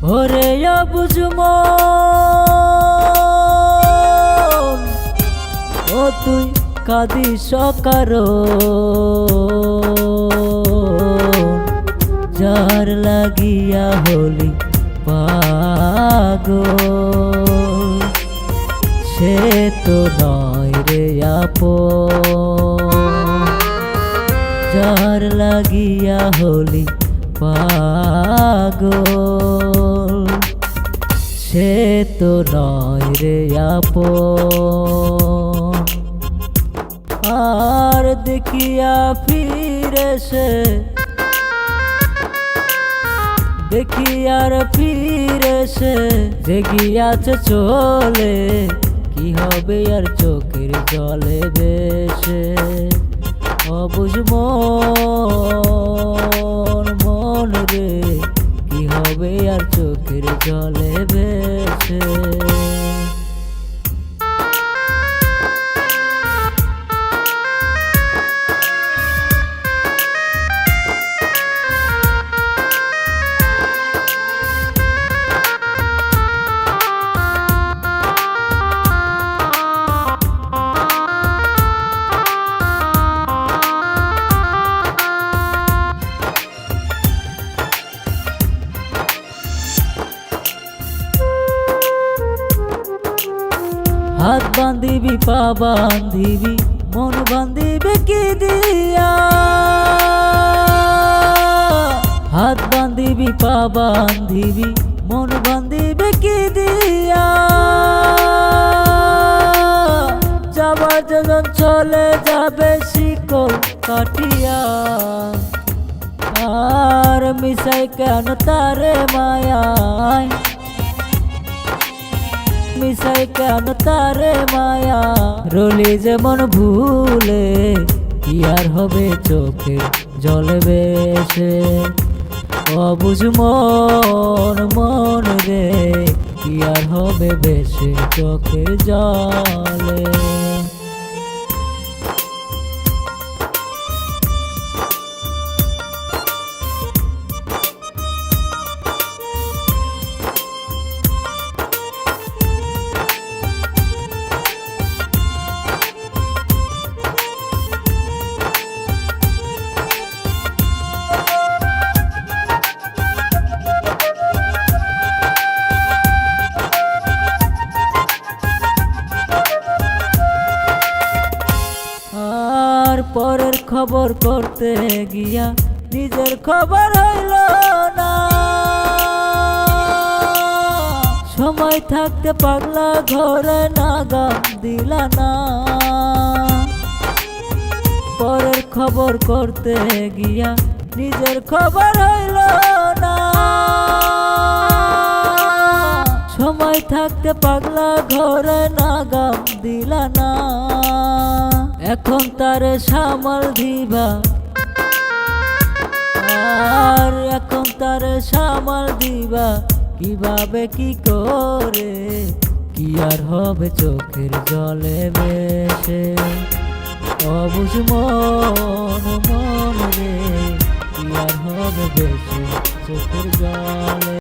ওরে অবুঝ মন, ও তুই কাঁদিস কারণ যার লাগিয়া হলি পাগল, সে তো নয় রে আপন। যার লাগিয়া হলি পাগল, সে তো নয় রে আপন। আর দেখিয়া ফিরে সে, দেখি আর ফিরে সে যে গিয়াছে চলে, কি হবে আর চোখের জলে বেশে। অবুঝ মন, মন রে, কি হবে আর চোখের জলে বেশে। হাত বান্ধিবি পা বান্ধিবি মন বান্ধিবি কি দিয়া, হাত বান্ধিবি পা বান্ধিবি মন বান্ধিবি কি দিয়া। যাবার যখন চলে যাবে শিকল কাটিয়া, আর মিশাই কেন তারে মায়ায়, মিশাই কেন তারে মায়া। রলি যেমন ভুলে, কি আর হবে চোখের জলে বেশে। অবুঝ মন, মন রে, কি আর হবে বেশে চোখের জলে। পরের খবর করতে গিয়া নিজের খবর হইল না, সময় থাকতে পাগলা ঘরে নাগাম দিলা না। পরের খবর করতে গিয়া নিজের খবর হইল না, সময় থাকতে পাগলা ঘরে নাগাম দিলা না। এখন তারে সামাল দিবা, আর এখন তারে সামাল দিবা কিভাবে কি করে, কি আর হবে চোখের জলে বেশে। অবুঝ মন, মন রে, কি আর হবে বেশে চোখের জলে।